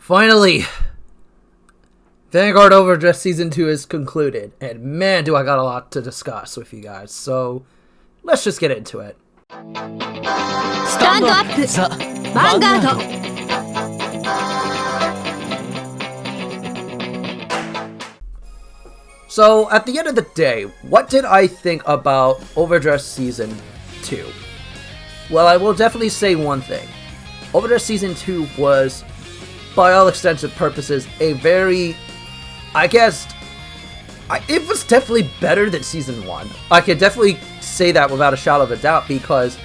Finally, Vanguard Overdress Season 2 is concluded, and man, do I got a lot to discuss with you guys, so let's just get into it. Stand up, Vanguard. So, at the end of the day, what did I think about Overdress Season 2? Well, I will definitely say one thing. Overdress Season 2 was, by all extensive purposes, a very, it was definitely better than Season 1. I could definitely say that without a shadow of a doubt because,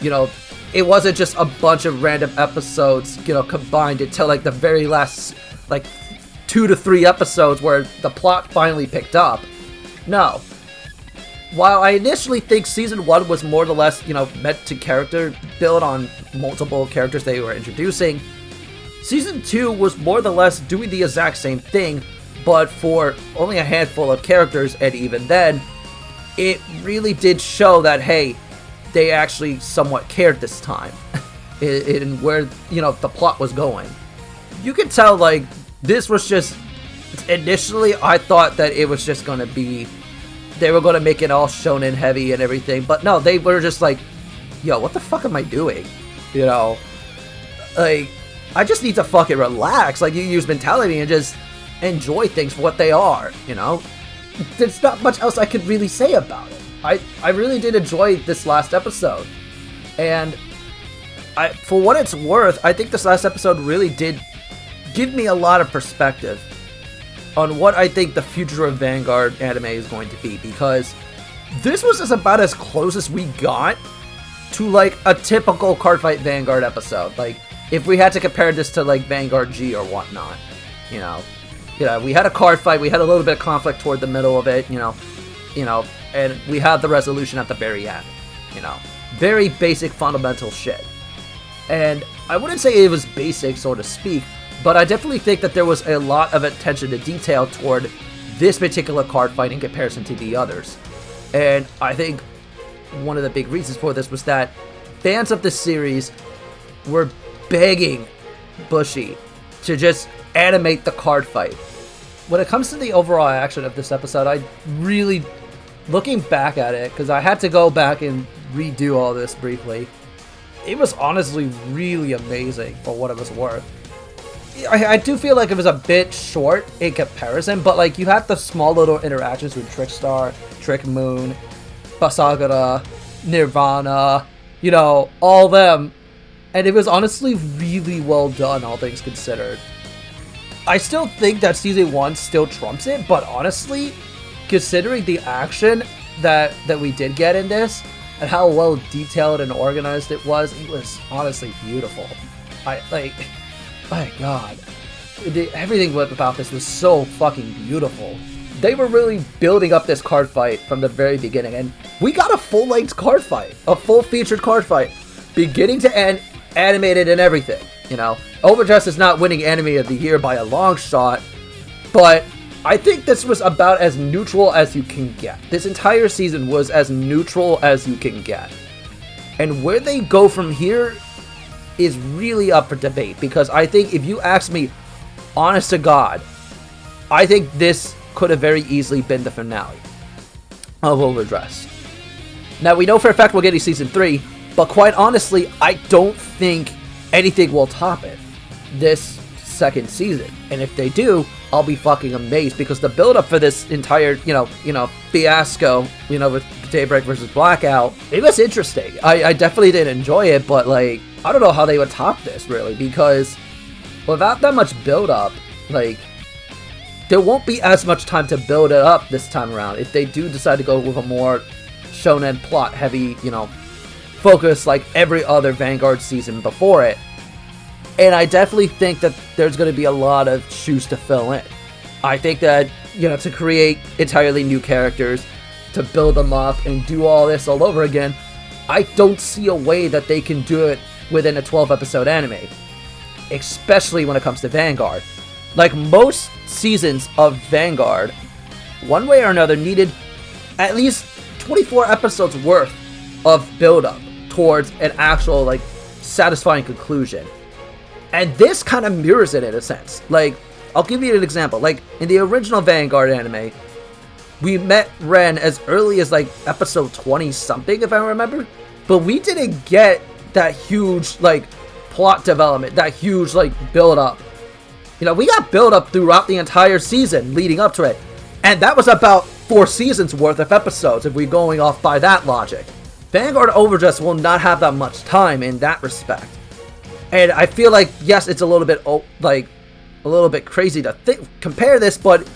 it wasn't just a bunch of random episodes, combined into, the very last, 2 to 3 episodes where the plot finally picked up. No. While I initially think Season 1 was more or less, meant to character build on multiple characters they were introducing, Season 2 was more or less doing the exact same thing, but for only a handful of characters, and even then, it really did show that, hey, they actually somewhat cared this time, in where, the plot was going. You could tell, this was just, initially, I thought that it was just gonna be, they were gonna make it all shonen heavy and everything, but no, they were just yo, what the fuck am I doing? I just need to fucking relax, you use mentality and just enjoy things for what they are, There's not much else I could really say about it. I really did enjoy this last episode, and for what it's worth, I think this last episode really did give me a lot of perspective on what I think the future of Vanguard anime is going to be, because this was just about as close as we got to a typical Cardfight Vanguard episode. If we had to compare this to Vanguard G or whatnot, we had a card fight, we had a little bit of conflict toward the middle of it, and we had the resolution at the very end, very basic fundamental shit. And I wouldn't say it was basic, so to speak, but I definitely think that there was a lot of attention to detail toward this particular card fight in comparison to the others. And I think one of the big reasons for this was that fans of the series were begging Bushi to just animate the card fight. When it comes to the overall action of this episode, I really, looking back at it, because I had to go back and redo all this briefly, it was honestly really amazing for what it was worth. I do feel like it was a bit short in comparison, but you had the small little interactions with Trickstar, Trick Moon, Basagara, Nirvana, all them, and it was honestly really well done, all things considered. I still think that Season 1 still trumps it, but honestly, considering the action that we did get in this, and how well detailed and organized it was honestly beautiful. My god. Everything about this was so fucking beautiful. They were really building up this card fight from the very beginning, and we got a full-length card fight. A full-featured card fight. Beginning to end, animated and everything, Overdress is not winning Anime of the Year by a long shot, but I think this was about as neutral as you can get. This entire season was as neutral as you can get. And where they go from here is really up for debate, because I think if you ask me, honest to God, I think this could have very easily been the finale of Overdress. Now, we know for a fact we're getting Season 3, but quite honestly, I don't think anything will top it this second season. And if they do, I'll be fucking amazed, because the build-up for this entire, fiasco, with Daybreak versus Blackout, it was interesting. I definitely did enjoy it, but, I don't know how they would top this, really, because without that much build-up, there won't be as much time to build it up this time around if they do decide to go with a more shonen plot-heavy, focus like every other Vanguard season before it. And I definitely think that there's going to be a lot of shoes to fill in. I think that, to create entirely new characters, to build them up and do all this all over again, I don't see a way that they can do it within a 12-episode anime. Especially when it comes to Vanguard. Most seasons of Vanguard, one way or another, needed at least 24 episodes worth of build-up towards an actual, satisfying conclusion. And this kind of mirrors it in a sense. Like, I'll give you an example. Like, in the original Vanguard anime, we met Ren as early as, like, episode 20-something, if I remember. But we didn't get that huge, like, plot development, that huge, like, build-up. You know, we got build-up throughout the entire season leading up to it. And that was about 4 seasons worth of episodes, if we're going off by that logic. Vanguard Overdress will not have that much time in that respect. And I feel like, yes, it's a little bit, like, a little bit crazy to compare this, but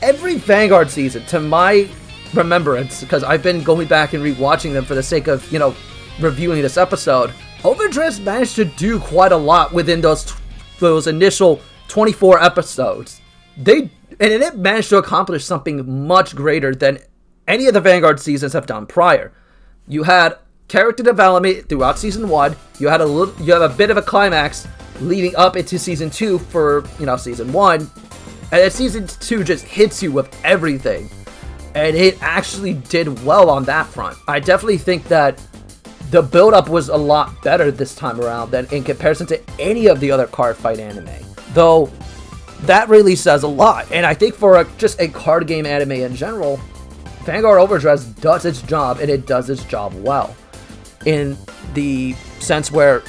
every Vanguard season, to my remembrance, because I've been going back and rewatching them for the sake of, you know, reviewing this episode, Overdress managed to do quite a lot within those initial 24 episodes. It managed to accomplish something much greater than any of the Vanguard seasons have done prior. You had character development throughout season 1. You have a bit of a climax leading up into season 2 for, you know, season 1. And then season 2 just hits you with everything. And it actually did well on that front. I definitely think that the build-up was a lot better this time around than in comparison to any of the other card fight anime. Though, that really says a lot. And I think for just a card game anime in general, Vanguard Overdress does its job, and it does its job well. In the sense where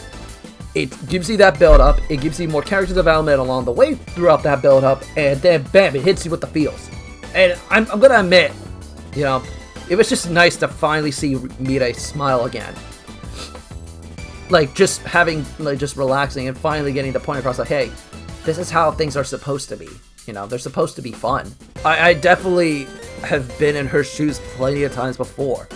it gives you that build-up, it gives you more character development along the way throughout that build-up, and then bam, it hits you with the feels. And I'm gonna admit, you know, it was just nice to finally see Mire smile again. Like, just having, like, just relaxing and finally getting the point across, like, hey, this is how things are supposed to be. You know, they're supposed to be fun. I definitely have been in her shoes plenty of times before.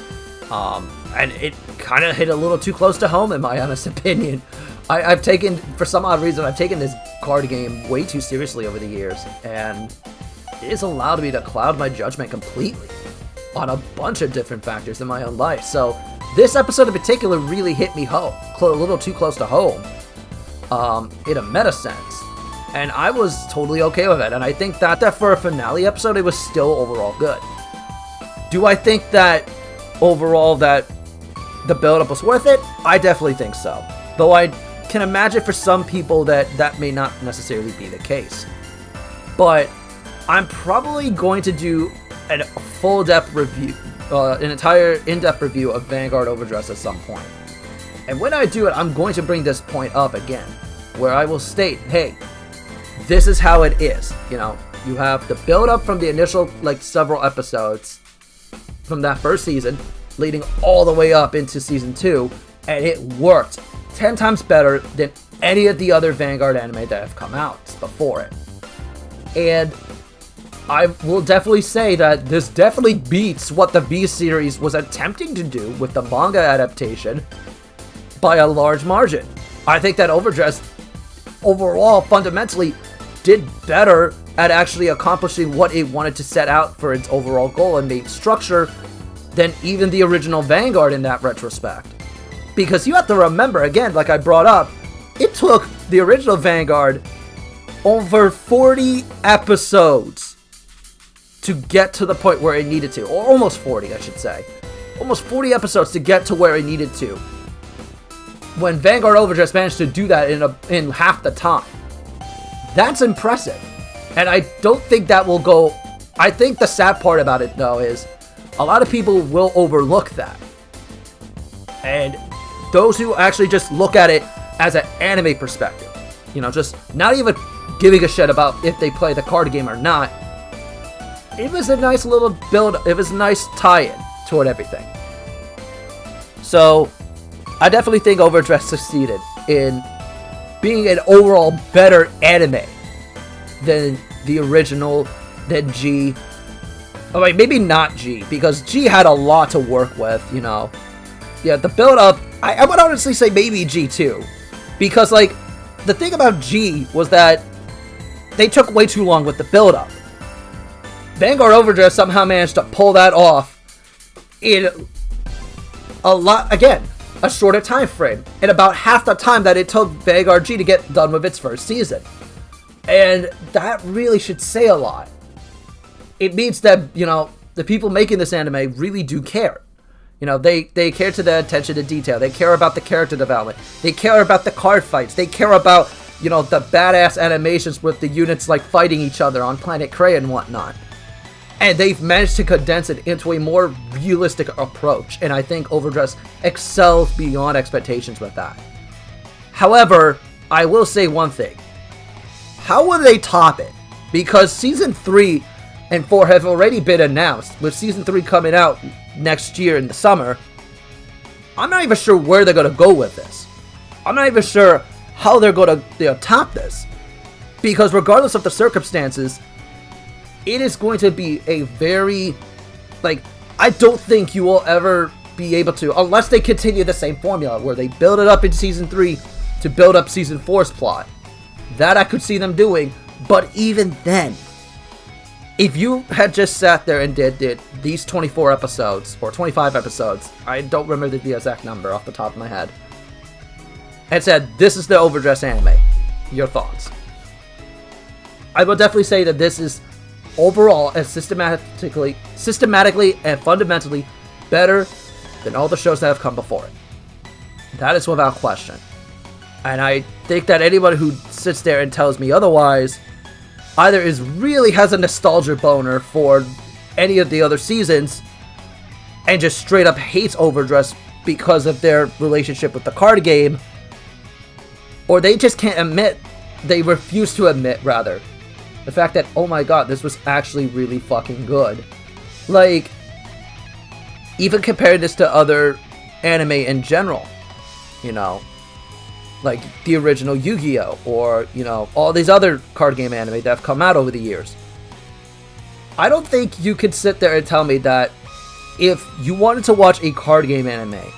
And it kind of hit a little too close to home, in my honest opinion. I've taken, for some odd reason, I've taken this card game way too seriously over the years, and it has allowed me to cloud my judgment completely on a bunch of different factors in my own life. So this episode in particular really hit me home, a little too close to home, in a meta sense. And I was totally okay with it, and I think that for a finale episode, it was still overall good. Do I think that overall that the build-up was worth it? I definitely think so. Though I can imagine for some people that may not necessarily be the case. But I'm probably going to do a full-depth review, an entire in-depth review of Vanguard Overdress at some point. And when I do it, I'm going to bring this point up again, where I will state, hey, this is how it is. You know, you have the build-up from the initial, like, several episodes from that first season, leading all the way up into season 2, and it worked 10 times better than any of the other Vanguard anime that have come out before it. And I will definitely say that this definitely beats what the V series was attempting to do with the manga adaptation by a large margin. I think that Overdress overall fundamentally did better at actually accomplishing what it wanted to set out for its overall goal and main structure than even the original Vanguard in that retrospect. Because you have to remember, again, like I brought up, it took the original Vanguard over 40 episodes to get to the point where it needed to. Or almost 40, I should say. Almost 40 episodes to get to where it needed to. When Vanguard Overdress managed to do that in half the time. That's impressive. And I don't think that will go... I think the sad part about it, though, is a lot of people will overlook that. And those who actually just look at it as an anime perspective, you know, just not even giving a shit about if they play the card game or not, it was a nice little build, it was a nice tie-in toward everything. So, I definitely think Overdress succeeded in being an overall better anime than the original, than G. Oh, wait, maybe not G, because G had a lot to work with, you know. Yeah, the build-up, I would honestly say maybe G too. Because, like, the thing about G was that they took way too long with the build-up. Vanguard Overdress somehow managed to pull that off in a shorter time frame. In about half the time that it took Vanguard G to get done with its first season. And that really should say a lot. It means that, you know, the people making this anime really do care. You know, they care to the attention to detail. They care about the character development. They care about the card fights. They care about you know, the badass animations with the units like fighting each other on Planet Kree and whatnot. And they've managed to condense it into a more realistic approach, and I think Overdress excels beyond expectations with that. However, I will say one thing. How will they top it? Because Season 3 and 4 have already been announced, with Season 3 coming out next year in the summer. I'm not even sure where they're going to go with this. I'm not even sure how they're going to top this. Because regardless of the circumstances, it is going to be a very, like, I don't think you will ever be able to, unless they continue the same formula, where they build it up in Season 3 to build up Season 4's plot. That I could see them doing, but even then, if you had just sat there and did these 24 episodes, or 25 episodes, I don't remember the exact number off the top of my head, and said, this is the Overdress anime, your thoughts? I will definitely say that this is overall and systematically and fundamentally better than all the shows that have come before it. That is without question. And I think that anybody who sits there and tells me otherwise either really has a nostalgia boner for any of the other seasons and just straight up hates Overdress because of their relationship with the card game, or they just can't admit, they refuse to admit rather, the fact that, oh my god, this was actually really fucking good. Like, even comparing this to other anime in general, you know, like the original Yu-Gi-Oh! Or, you know, all these other card game anime that have come out over the years. I don't think you could sit there and tell me that if you wanted to watch a card game anime,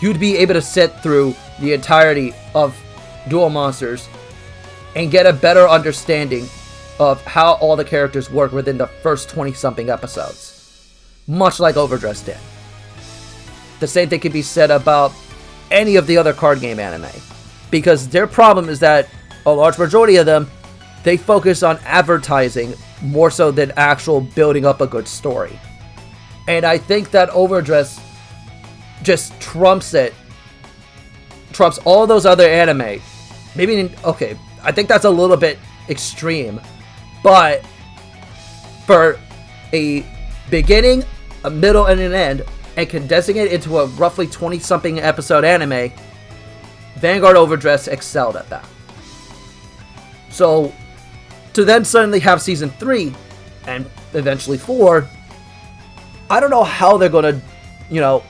you'd be able to sit through the entirety of Duel Monsters and get a better understanding of how all the characters work within the first 20-something episodes. Much like Overdress did. The same thing can be said about any of the other card game anime. Because their problem is that a large majority of them, they focus on advertising more so than actual building up a good story. And I think that Overdress just trumps all those other anime. Maybe, okay, I think that's a little bit extreme, but for a beginning, a middle, and an end, and condensing it into a roughly 20-something episode anime, Vanguard Overdress excelled at that. So, to then suddenly have Season 3, and eventually 4, I don't know how they're gonna, you know,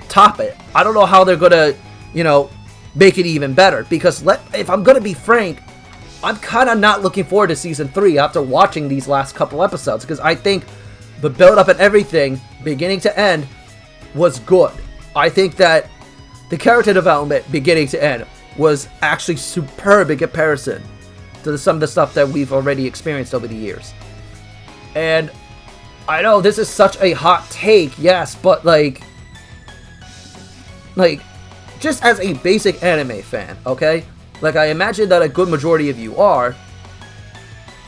top it. I don't know how they're gonna, you know, make it even better. Because if I'm gonna be frank, I'm kind of not looking forward to Season 3 after watching these last couple episodes. Because I think the build-up and everything, beginning to end, was good. I think that the character development, beginning to end, was actually superb in comparison to some of the stuff that we've already experienced over the years. And I know this is such a hot take, yes, but like, just as a basic anime fan, okay? Like, I imagine that a good majority of you are.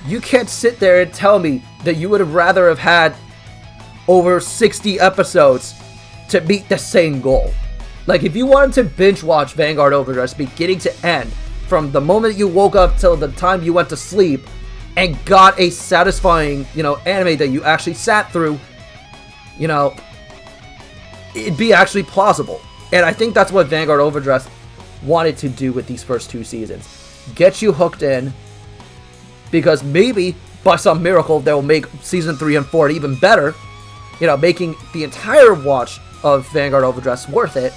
You can't sit there and tell me that you would have rather have had over 60 episodes to meet the same goal. Like, if you wanted to binge watch Vanguard Overdress beginning to end, from the moment you woke up till the time you went to sleep, and got a satisfying, you know, anime that you actually sat through, you know, it'd be actually plausible. And I think that's what Vanguard Overdress wanted to do with these first 2 seasons. Get you hooked in, because maybe, by some miracle, they'll make Season 3 and 4 even better, you know, making the entire watch of Vanguard Overdress worth it.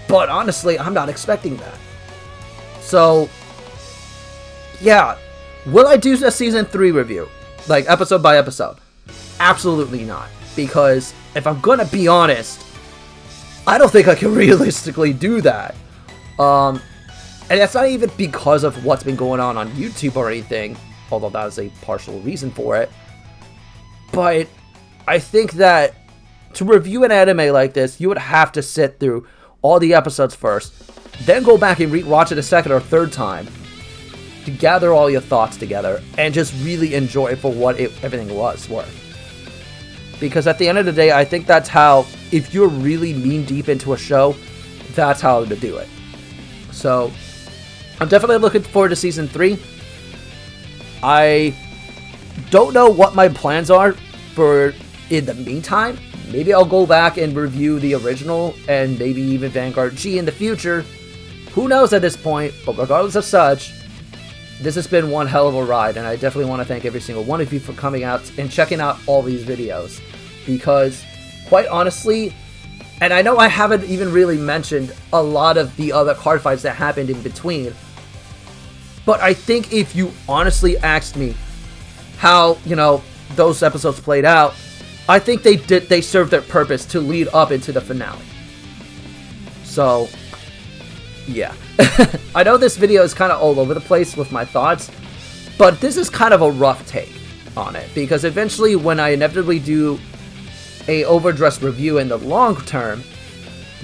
But honestly, I'm not expecting that. So, yeah. Will I do a Season 3 review? Like, episode by episode? Absolutely not. Because, if I'm gonna be honest, I don't think I can realistically do that. And that's not even because of what's been going on YouTube or anything, although that is a partial reason for it. But I think that to review an anime like this, you would have to sit through all the episodes first, then go back and watch it a second or third time to gather all your thoughts together and just really enjoy it for what everything was worth. Because at the end of the day, I think that's how, if you're really deep into a show, that's how to do it. So, I'm definitely looking forward to Season 3. I don't know what my plans are for in the meantime. Maybe I'll go back and review the original and maybe even Vanguard G in the future. Who knows at this point, but regardless of such, this has been one hell of a ride, and I definitely want to thank every single one of you for coming out and checking out all these videos, because quite honestly, and I know I haven't even really mentioned a lot of the other card fights that happened in between, but I think if you honestly asked me how, you know, those episodes played out, I think they served their purpose to lead up into the finale. So, yeah. I know this video is kind of all over the place with my thoughts, but this is kind of a rough take on it, because eventually when I inevitably do a Overdress review in the long term,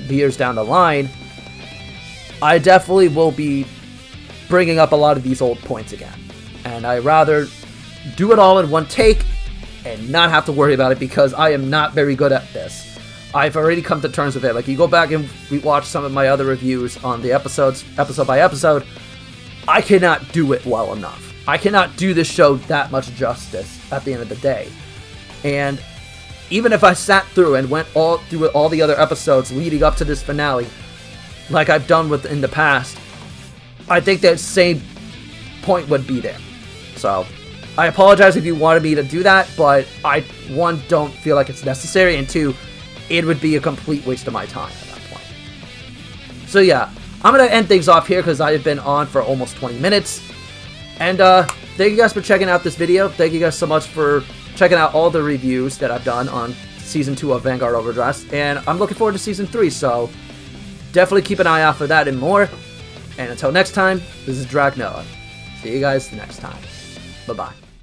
years down the line, I definitely will be bringing up a lot of these old points again. And I rather do it all in one take and not have to worry about it, because I am not very good at this. I've already come to terms with it. Like, you go back and watch some of my other reviews on the episodes, episode by episode, I cannot do it well enough. I cannot do this show that much justice at the end of the day. And even if I sat through and went through all the other episodes leading up to this finale, like I've done with in the past, I think that same point would be there. So, I apologize if you wanted me to do that, but I, one, don't feel like it's necessary, and two, it would be a complete waste of my time at that point. So yeah, I'm going to end things off here because I've been on for almost 20 minutes. And thank you guys for checking out this video. Thank you guys so much for checking out all the reviews that I've done on Season 2 of Vanguard Overdress. And I'm looking forward to Season 3, so definitely keep an eye out for that and more. And until next time, this is DRAGNOA. See you guys next time. Bye-bye.